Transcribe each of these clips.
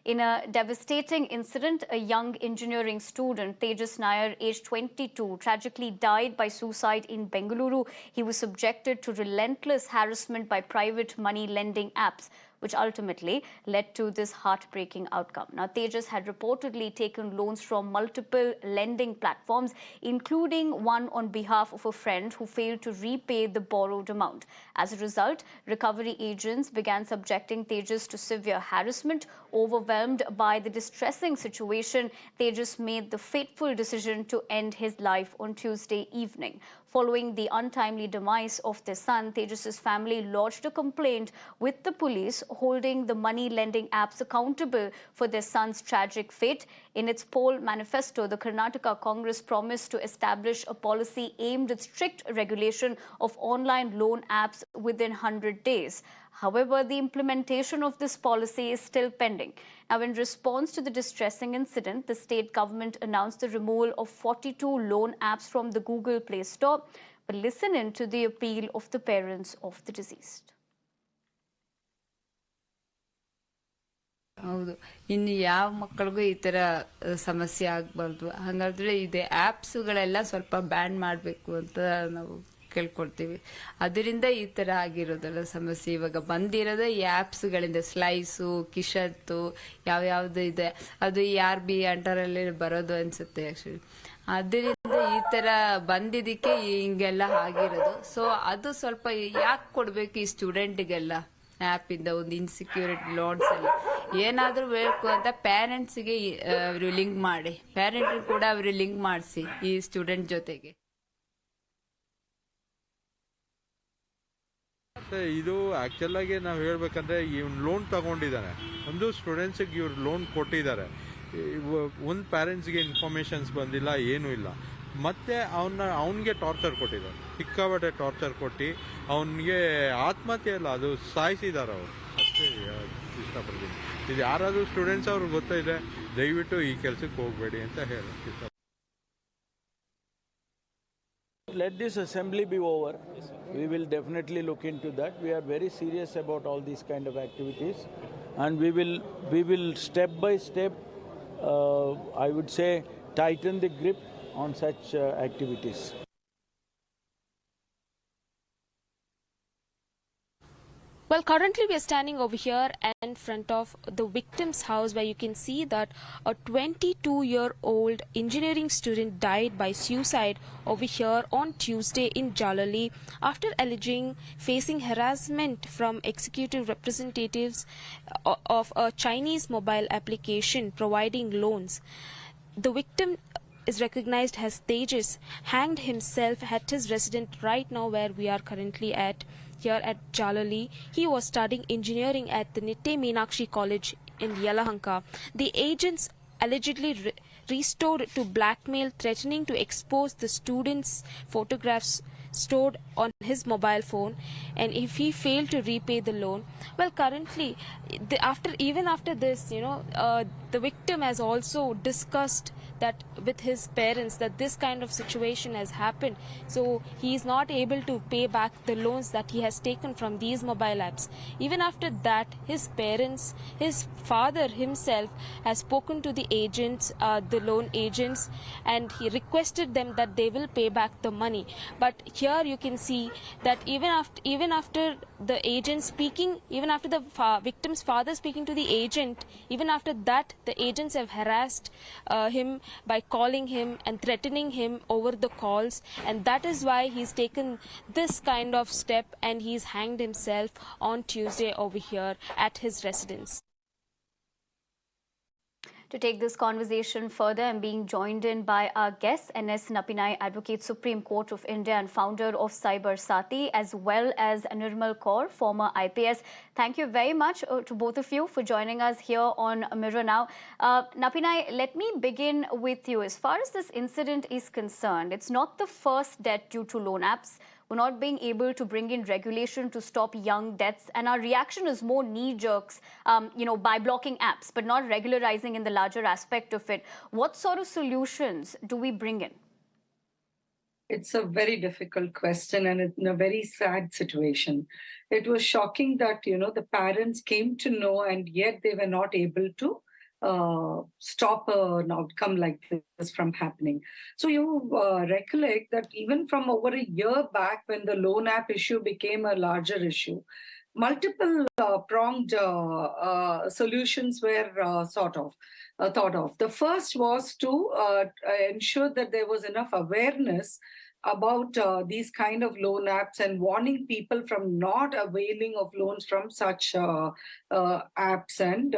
In a devastating incident, a young engineering student, Tejas Nair, aged 22, tragically died by suicide in Bengaluru. He was subjected to relentless harassment by private money lending apps, which ultimately led to this heartbreaking outcome. Now, Tejas had reportedly taken loans from multiple lending platforms, including one on behalf of a friend who failed to repay the borrowed amount. As a result, recovery agents began subjecting Tejas to severe harassment. Overwhelmed by the distressing situation, Tejas made the fateful decision to end his life on Tuesday evening. Following the untimely demise of their son, Tejas's family lodged a complaint with the police, holding the money lending apps accountable for their son's tragic fate. In its poll manifesto, the Karnataka Congress promised to establish a policy aimed at strict regulation of online loan apps within 100 days. However, the implementation of this policy is still pending. Now, in response to the distressing incident, the state government announced the removal of 42 loan apps from the Google Play Store. But listen in to the appeal of the parents of the deceased. ಹೌದು, ಇನ್ನು ಯಾವ ಮಕ್ಕಳಿಗೂ ಈ ಥರ ಸಮಸ್ಯೆ ಆಗಬಾರ್ದು. ಹಾಗಾದ್ರೆ ಇದೆ ಆ್ಯಪ್ಸ್ಗಳೆಲ್ಲ ಸ್ವಲ್ಪ ಬ್ಯಾನ್ ಮಾಡಬೇಕು ಅಂತ ನಾವು ಕೇಳ್ಕೊಳ್ತೀವಿ. ಅದರಿಂದ ಈ ಥರ ಆಗಿರೋದಲ್ಲ ಸಮಸ್ಯೆ. ಇವಾಗ ಬಂದಿರೋದು ಈ ಆ್ಯಪ್ಸ್ಗಳಿಂದ ಸ್ಲೈಸು, ಕಿಶತ್ತು, ಯಾವ್ಯಾವ್ದು ಇದೆ ಅದು RB ಅಂಡರಲ್ಲಿ ಬರೋದು ಅನ್ಸುತ್ತೆ ಆ್ಯಕ್ಚುಲಿ. ಅದರಿಂದ ಈ ಥರ ಬಂದಿದ್ದಕ್ಕೆ ಹಿಂಗೆಲ್ಲ ಆಗಿರೋದು. ಸೊ ಅದು ಸ್ವಲ್ಪ ಯಾಕೆ ಕೊಡಬೇಕು ಈ ಸ್ಟೂಡೆಂಟಿಗೆಲ್ಲ ಆ್ಯಪ್ ಇಂದ ಒಂದು ಇನ್ಸೆಕ್ಯೂರಿಟಿ ಲೋನ್ಸ್ ಎಲ್ಲ ಏನಾದರೂ ಬೇಕು ಅಂತ ಪೇರೆಂಟ್ಸ್ಗೆ ಅವರು ಲಿಂಕ್ ಮಾಡಿ, ಪೇರೆಂಟ್ ಕೂಡ ಅವರು ಲಿಂಕ್ ಮಾಡಿಸಿ ಈ ಸ್ಟೂಡೆಂಟ್ ಜೊತೆಗೆ. ಇದು ಆಕ್ಚುಲ್ ಆಗಿ ನಾವು ಹೇಳ್ಬೇಕಂದ್ರೆ ಇವ್ನು ಲೋನ್ ತಗೊಂಡಿದ್ದಾನೆ, ಒಂದು ಸ್ಟೂಡೆಂಟ್ಸ್ಗೆ ಇವ್ರು ಲೋನ್ ಕೊಟ್ಟಿದ್ದಾರೆ. ಒಂದು ಪೇರೆಂಟ್ಸ್ಗೆ ಇನ್ಫಾರ್ಮೇಶನ್ಸ್ ಬಂದಿಲ್ಲ, ಏನೂ ಇಲ್ಲ. ಮತ್ತೆ ಅವನಿಗೆ ಟಾರ್ಚರ್ ಕೊಟ್ಟಿದ್ದಾರೆ, ಸಿಕ್ಕಾಪಟ್ಟೆ ಟಾರ್ಚರ್ ಕೊಟ್ಟು ಅವನಿಗೆ ಆತ್ಮಹತ್ಯೆ ಅಲ್ಲ, ಅದು ಸಾಯಿಸಿದ್ದಾರೆ ಅವರು. ಅಷ್ಟೇ ಇಷ್ಟಪಡ್ತೀನಿ. ಇದು ಯಾರಾದರೂ ಸ್ಟೂಡೆಂಟ್ಸ್ ಅವ್ರಿಗೆ ಗೊತ್ತಿದೆ, ದಯವಿಟ್ಟು ಈ ಕೆಲಸಕ್ಕೆ ಹೋಗಬೇಡಿ ಅಂತ ಹೇಳಕ್ಕೆ ಇಷ್ಟ. Let this assembly be over. We will definitely look into that. We are very serious about all these kind of activities, and we will step by step, I would say, tighten the grip on such activities. Well, currently we are standing over here in front of the victim's house, where you can see that a 22-year-old engineering student died by suicide over here on Tuesday in Jalali after alleging facing harassment from executive representatives of a Chinese mobile application providing loans. The victim is recognized as Tejas hanged himself at his residence right now where we are currently at, here at Jalali. He was studying engineering at the Nittai College in Yelahanka. The agents allegedly restored to blackmail, threatening to expose the student's photographs stored on his mobile phone, and if he failed to repay the loan. Well, currently, even after this, the victim has also discussed that with his parents, that this kind of situation has happened, so he is not able to pay back the loans that he has taken from these mobile apps. Even after that, his parents, his father himself has spoken to the agents, the loan agents, and he requested them that they will pay back the money. But here you can see that even after the agent speaking, even after the victim's father speaking to the agent, even after that the agents have harassed him by calling him and threatening him over the calls, and that is why he's taken this kind of step, and he's hanged himself on Tuesday over here at his residence. To take this conversation further, I'm being joined in by our guest, N S Nippinai, Advocate, Supreme Court of India and founder of Cyber Saathi, as well as Nirmal Kaur, former IPS. Thank you very much to both of you for joining us here on Mirror Now. Nippinai, let me begin with you. As far as this incident is concerned, it's not the first death due to loan apps. We're not being able to bring in regulation to stop young deaths, and our reaction is more knee-jerks, by blocking apps, but not regularizing in the larger aspect of it. What sort of solutions do we bring in? It's a very difficult question, and it's in a very sad situation. It was shocking that, the parents came to know, and yet they were not able to stop an outcome like this from happening. So you recollect that even from over a year back, when the loan app issue became a larger issue, multiple pronged solutions were thought of. The first was to ensure that there was enough awareness about these kind of loan apps and warning people from not availing of loans from such apps and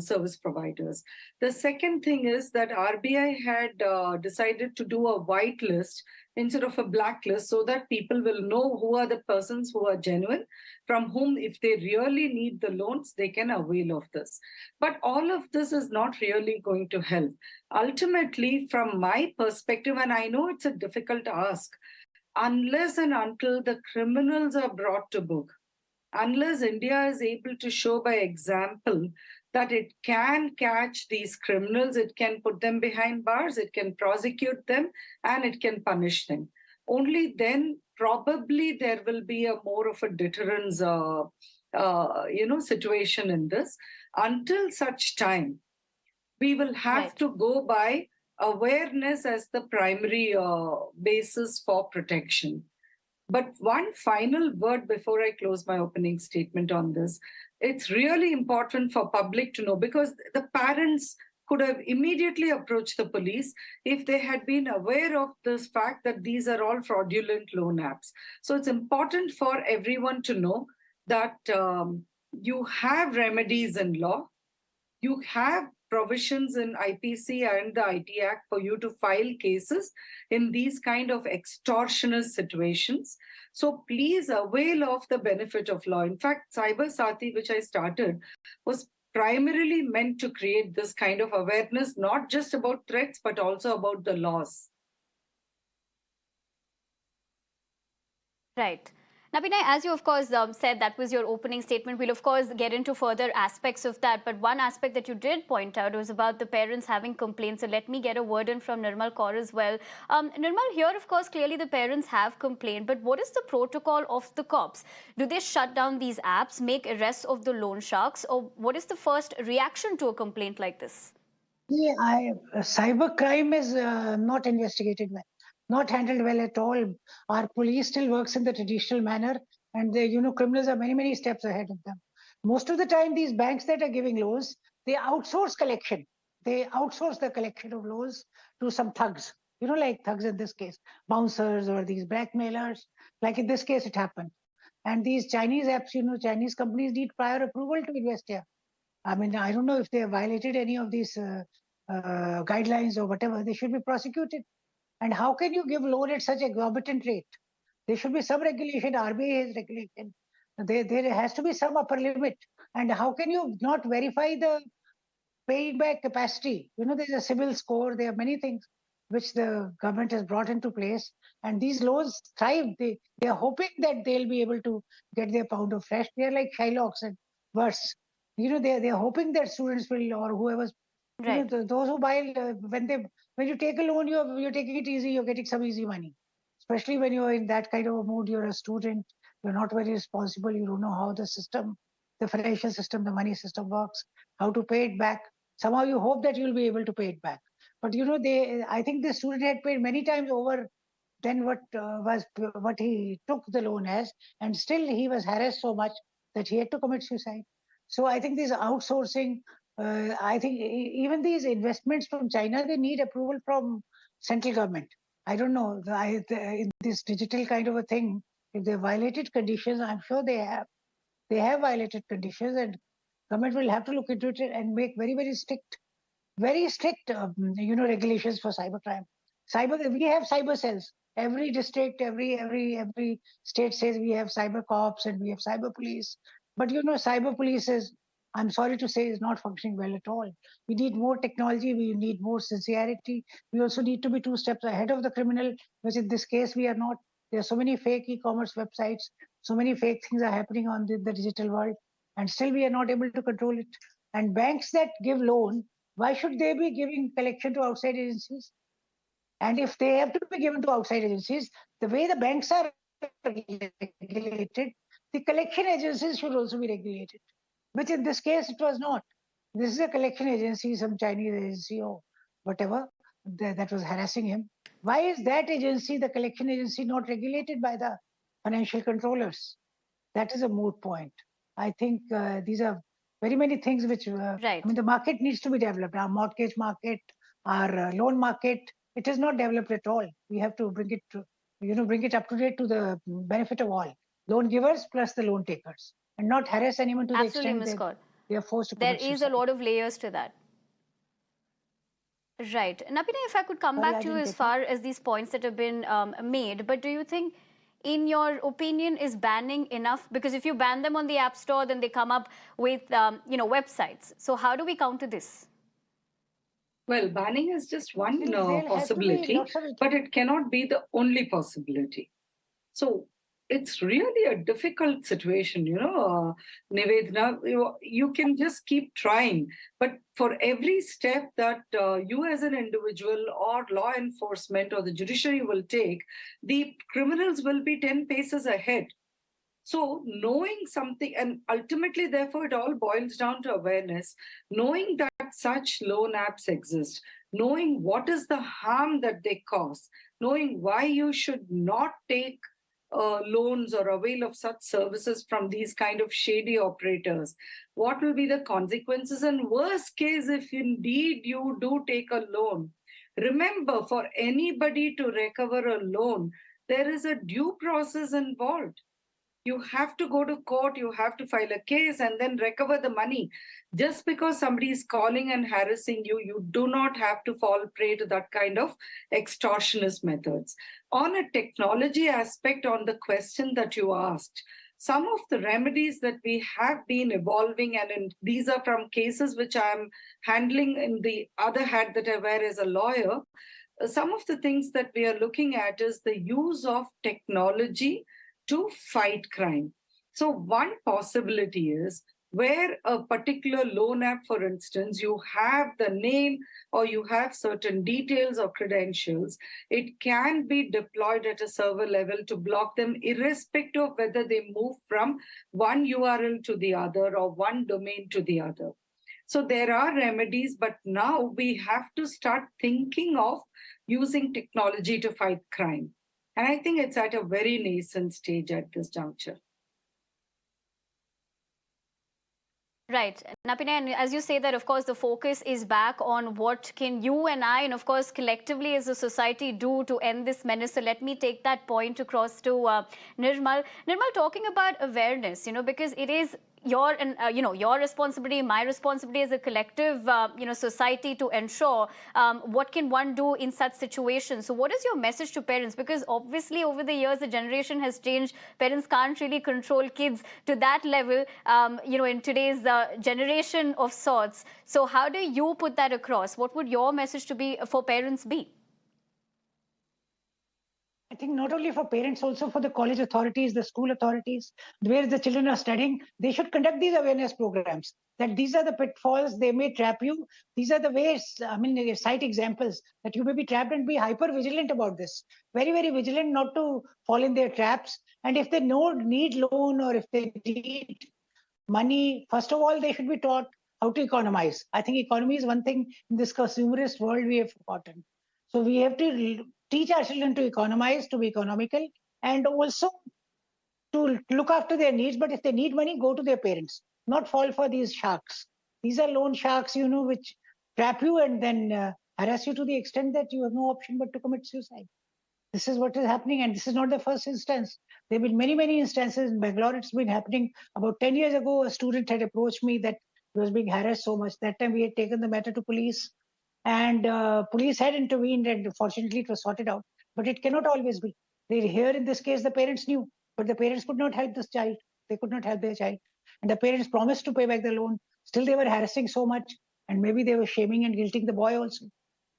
service providers. The second thing is that RBI had decided to do a white list instead of a blacklist, so that people will know who are the persons who are genuine, from whom, if they really need the loans, they can avail of this. But all of this is not really going to help. Ultimately, from my perspective, and I know it's a difficult ask, unless and until the criminals are brought to book, unless India is able to show by example that it can catch these criminals, it can put them behind bars, it can prosecute them, and it can punish them. Only then probably there will be a more of a deterrence situation in this. Until such time, we will have to go by awareness as the primary basis for protection. But one final word before I close my opening statement on this. It's really important for public to know, because the parents could have immediately approached the police if they had been aware of this fact that these are all fraudulent loan apps. So it's important for everyone to know that you have remedies in law, you have provisions in IPC and the IT Act for you to file cases in these kind of extortionist situations. So please avail of the benefit of law. In fact, Cyber Saathi, which I started, was primarily meant to create this kind of awareness, not just about threats, but also about the laws. Right. Nippinai, as you of course said, that was your opening statement. We'll of course get into further aspects of that. But one aspect that you did point out was about the parents having complaints. So let me get a word in from Nirmal Kaur as well. Nirmal, here of course clearly the parents have complained. But what is the protocol of the cops? Do they shut down these apps, make arrests of the loan sharks, or what is the first reaction to a complaint like this? Yeah, cyber crime is not investigated well, not handled well at all. Our police still works in the traditional manner, and criminals are many, many steps ahead of them. Most of the time, these banks that are giving loans, they outsource collection. They outsource the collection of loans to some thugs, like thugs in this case, bouncers or these blackmailers. Like in this case, it happened. And these Chinese apps, Chinese companies need prior approval to invest here. I mean, I don't know if they have violated any of these guidelines or whatever. They should be prosecuted. And how can you give loan at such exorbitant rate? There should be some regulation. RBI has regulation. There has to be some upper limit. And how can you not verify the paying back capacity? There's a CIBIL score. There are many things which the government has brought into place. And these loans thrive. They are hoping that they'll be able to get their pound of flesh. They are like Shylocks and worse. They're hoping that students will, or whoever's, those who buy, when you take a loan, you're taking it easy, you're getting some easy money. Especially when you're in that kind of a mood, you're a student, you're not very responsible, you don't know how the system, the financial system, the money system works, how to pay it back. Somehow you hope that you'll be able to pay it back. But I think the student had paid many times over than what he took the loan as, and still he was harassed so much that he had to commit suicide. So I think this outsourcing, I think even these investments from China, they need approval from central government. I don't know, in this digital kind of a thing, if they violated conditions, I'm sure they have. They have violated conditions, and government will have to look into it and make very, very strict regulations for cybercrime. We have cyber cells. Every district, every state says we have cyber cops and we have cyber police. But cyber police I'm sorry to say, is not functioning well at all. We need more technology. We need more sincerity. We also need to be 2 steps ahead of the criminal, which in this case we are not. There are so many fake e-commerce websites. So many fake things are happening on the digital world, and still we are not able to control it. And banks that give loan, why should they be giving collection to outside agencies? And if they have to be given to outside agencies, the way the banks are regulated, the collection agencies should also be regulated, which in this case it was not. This is a collection agency, some Chinese agency or whatever that was harassing him. Why is that agency, the collection agency, not regulated by the financial controllers? That is a moot point. I think these are very many things which, Right. I mean, the market needs to be developed. Our mortgage market, our loan market, it is not developed at all. We have to bring it to, bring it up to date to the benefit of all. Loan givers plus the loan takers, and not harass anyone to the Absolutely, extent Ms. that Kaur. they are forced to There commit is a suicide. lot of layers to that. Right. Napina, if I could come Sorry, back I to you didn't as get you. far as these points that have been made, but do you think, in your opinion, is banning enough? Because if you ban them on the App Store, then they come up with, websites. So how do we counter this? Well, banning is just one There'll have to be possibility, lots of but it cannot be the only possibility. So it's really a difficult situation, Nivedhana. You can just keep trying, but for every step that you as an individual or law enforcement or the judiciary will take, the criminals will be 10 paces ahead. So, knowing something, and ultimately, therefore, it all boils down to awareness, knowing that such loan apps exist, knowing what is the harm that they cause, knowing why you should not take loans or avail of such services from these kind of shady operators. What will be the consequences? And worst case, if indeed you do take a loan, remember, for anybody to recover a loan, there is a due process involved. You have to go to court, you have to file a case and then recover the money. Just because somebody is calling and harassing you, you do not have to fall prey to that kind of extortionist methods. On a technology aspect, on the question that you asked, some of the remedies that we have been evolving, and these are from cases which I'm handling in the other hat that I wear as a lawyer. Some of the things that we are looking at is the use of technology to fight crime. So, one possibility is where a particular loan app, for instance, you have the name or you have certain details or credentials, it can be deployed at a server level to block them, irrespective of whether they move from one URL to the other or one domain to the other. So there are remedies, but now we have to start thinking of using technology to fight crime. And I think it's at a very nascent stage at this juncture. Right. Napina, and as you say that, of course, the focus is back on what can you and I, and of course, collectively as a society do to end this menace. So let me take that point across to Nirmal. Nirmal, talking about awareness, because it is your and your responsibility, my responsibility as a collective society to ensure what can one do in such situations. So what is your message to parents? Because obviously over the years the generation has changed. Parents can't really control kids to that level in today's generation of sorts. So how do you put that across? What would your message to be for parents be? I think not only for parents, also for the college authorities, the school authorities, where the children are studying, they should conduct these awareness programs. That these are the pitfalls, they may trap you. These are the ways, I mean, they cite examples that you may be trapped, and be hyper vigilant about this. Very, very vigilant not to fall in their traps. And if they need loan or if they need money, first of all, they should be taught how to economize. I think economy is one thing in this consumerist world we have forgotten. So we have to teach our children to economize, to be economical, and also to look after their needs. But if they need money, go to their parents, not fall for these sharks. These are loan sharks, which trap you and then harass you to the extent that you have no option but to commit suicide. This is what is happening, and this is not the first instance. There have been many, many instances in Bangalore. It's been happening. About 10 years ago, a student had approached me that he was being harassed so much. That time we had taken the matter to police, and police had intervened, and fortunately it was sorted out. But it cannot always be. Here in this case, the parents knew, but the parents could not help this child. They could not help their child. And the parents promised to pay back the loan. Still, they were harassing so much, and maybe they were shaming and guilting the boy also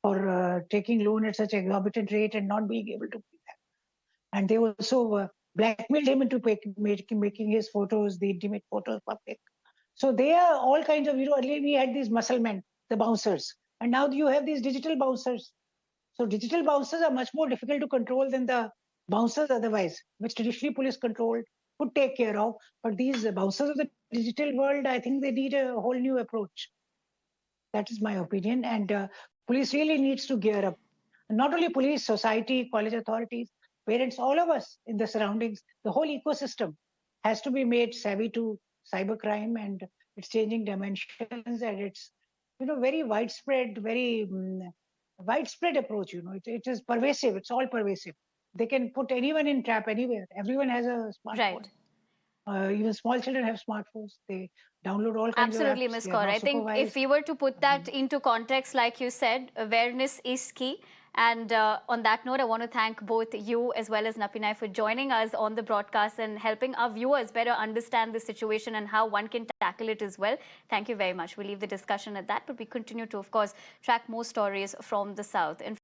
for taking loan at such exorbitant rate and not being able to pay back. And they also blackmailed him into making his photos, the intimate photos, public. So they are all kinds of, earlier we had these muscle men, the bouncers, and now you have these digital bouncers. So digital bouncers are much more difficult to control than the bouncers otherwise, which traditionally police controlled could take care of. But these bouncers of the digital world, I think they need a whole new approach. That is my opinion. And police really needs to gear up. Not only police, society, college authorities, parents, all of us in the surroundings, the whole ecosystem has to be made savvy to cybercrime and its changing dimensions and its, very widespread, very widespread approach. It is pervasive. It's all pervasive. They can put anyone in trap anywhere. Everyone has a smartphone. Right. Even small children have smartphones. They download all kinds of Absolutely, apps. Ms. They are Kaur. not I think if supervised. we were to put that into context, like you said, awareness is key. And on that note, I want to thank both you as well as Nippinai for joining us on the broadcast and helping our viewers better understand the situation and how one can tackle it as well. Thank you very much. We'll leave the discussion at that, but we continue to, of course, track more stories from the South.